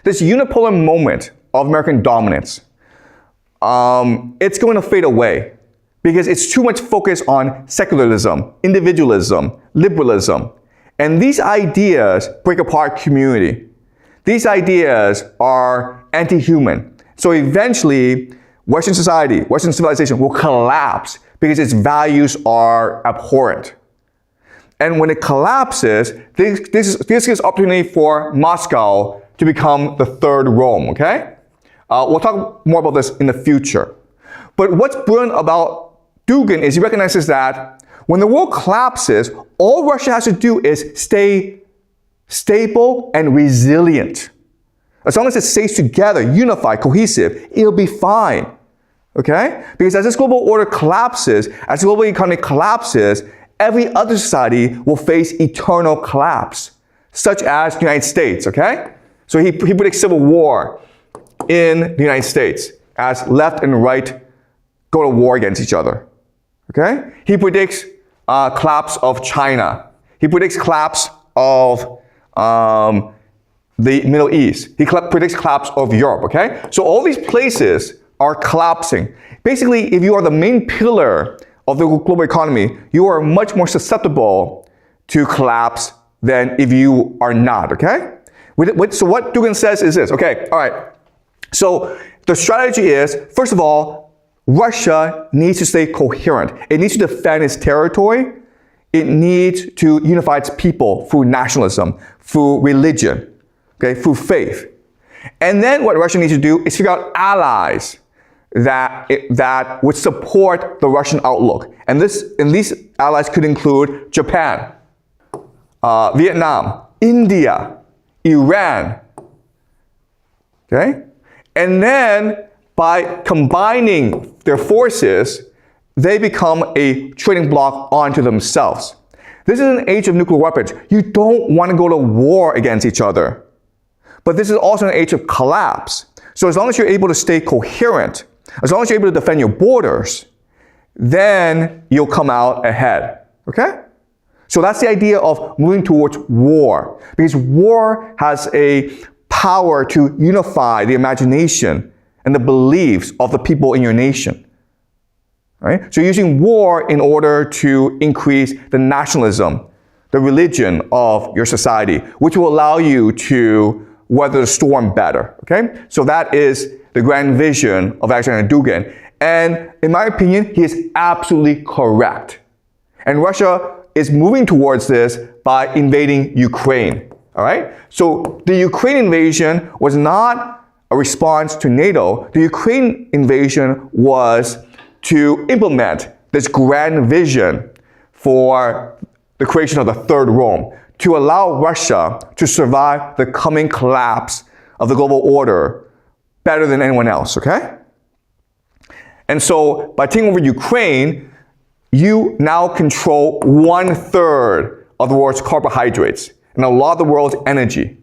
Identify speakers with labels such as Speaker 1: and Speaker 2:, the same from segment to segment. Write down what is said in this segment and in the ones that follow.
Speaker 1: this unipolar moment of American dominance, it's going to fade away because it's too much focus on secularism, individualism, liberalism. And these ideas break apart community. These ideas are anti-human. So eventually, Western society, Western civilization will collapse because its values are abhorrent. And when it collapses, this gives opportunity for Moscow to become the third Rome, okay? We'll talk more about this in the future. But what's brilliant about Dugin is he recognizes that when the world collapses, all Russia has to do is stay stable and resilient. As long as it stays together, unified, cohesive, it'll be fine. Okay? Because as this global order collapses, as the global economy collapses, every other society will face eternal collapse, such as the United States, okay? So he predicts civil war in the United States as left and right go to war against each other, okay? He predicts collapse of China. He predicts collapse of the Middle East. He predicts collapse of Europe, okay? So all these places are collapsing. Basically, if you are the main pillar of the global economy, you are much more susceptible to collapse than if you are not, okay? So what Dugin says is this, okay, all right. So the strategy is, first of all, Russia needs to stay coherent. It needs to defend its territory. It needs to unify its people through nationalism, through religion, okay, through faith. And then what Russia needs to do is figure out allies that would support the Russian outlook. And these allies could include Japan, Vietnam, India, Iran, okay? And then by combining their forces, they become a trading bloc onto themselves. This is an age of nuclear weapons. You don't want to go to war against each other. But this is also an age of collapse. So as long as you're able to stay coherent, as long as you're able to defend your borders, then you'll come out ahead, okay? So that's the idea of moving towards war, because war has a power to unify the imagination and the beliefs of the people in your nation, right? So you're using war in order to increase the nationalism, the religion of your society, which will allow you to weather the storm better, okay? So that is the grand vision of Aleksandr Dugin. And in my opinion, he is absolutely correct. And Russia is moving towards this by invading Ukraine, all right? So the Ukraine invasion was not a response to NATO. The Ukraine invasion was to implement this grand vision for the creation of the third Rome, to allow Russia to survive the coming collapse of the global order better than anyone else, okay? And so by taking over Ukraine, you now control 1/3 of the world's carbohydrates and a lot of the world's energy,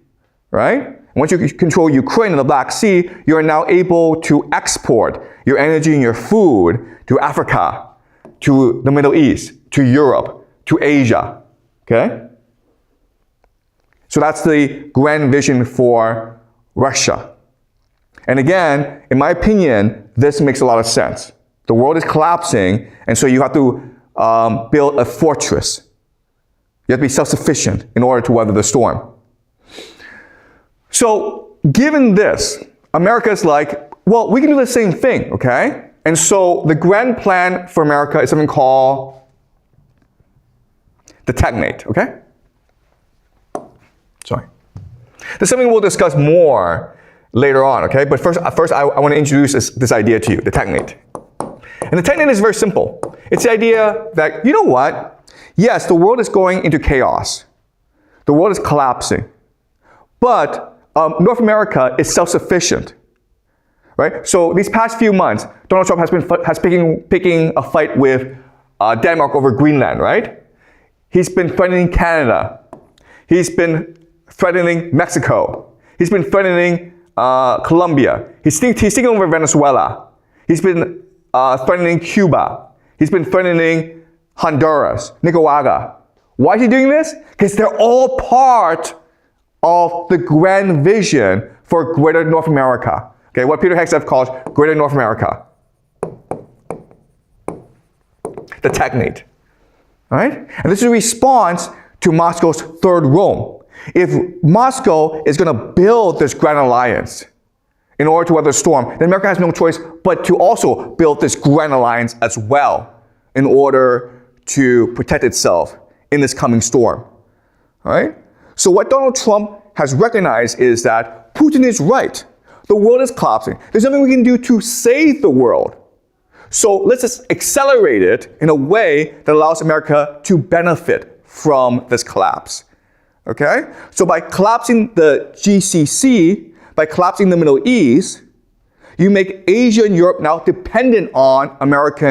Speaker 1: right? Once you control Ukraine and the Black Sea, you are now able to export your energy and your food to Africa, to the Middle East, to Europe, to Asia, okay? So that's the grand vision for Russia. And again, in my opinion, this makes a lot of sense. The world is collapsing, and so you have to build a fortress. You have to be self-sufficient in order to weather the storm. So given this, America's like, well, we can do the same thing, okay? And so the grand plan for America is something called the Technate, okay? Sorry. This is something we'll discuss more later on, okay? But first I want to introduce this idea to you, the Technate. And the Technate is very simple. It's the idea that, you know what? Yes, the world is going into chaos. The world is collapsing. But North America is self-sufficient, right? So these past few months, Donald Trump has been picking a fight with Denmark over Greenland, right? He's been threatening Canada. He's been threatening Mexico. He's been threatening Colombia. He's taking over Venezuela. He's been threatening Cuba. He's been threatening Honduras, Nicaragua. Why is he doing this? Because they're all part of the grand vision for Greater North America. Okay, what Peter Hegseth calls Greater North America. The technate. All right? And this is a response to Moscow's Third Rome. If Moscow is going to build this grand alliance in order to weather the storm, then America has no choice but to also build this grand alliance as well in order to protect itself in this coming storm. All right? So what Donald Trump has recognized is that Putin is right. The world is collapsing. There's nothing we can do to save the world. So let's just accelerate it in a way that allows America to benefit from this collapse. Okay? So by collapsing the GCC, by collapsing the Middle East, you make Asia and Europe now dependent on North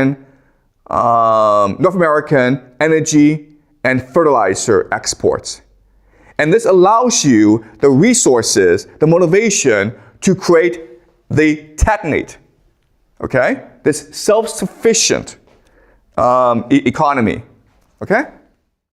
Speaker 1: American energy and fertilizer exports. And this allows you the resources, the motivation to create the technate, okay? This self-sufficient economy, okay?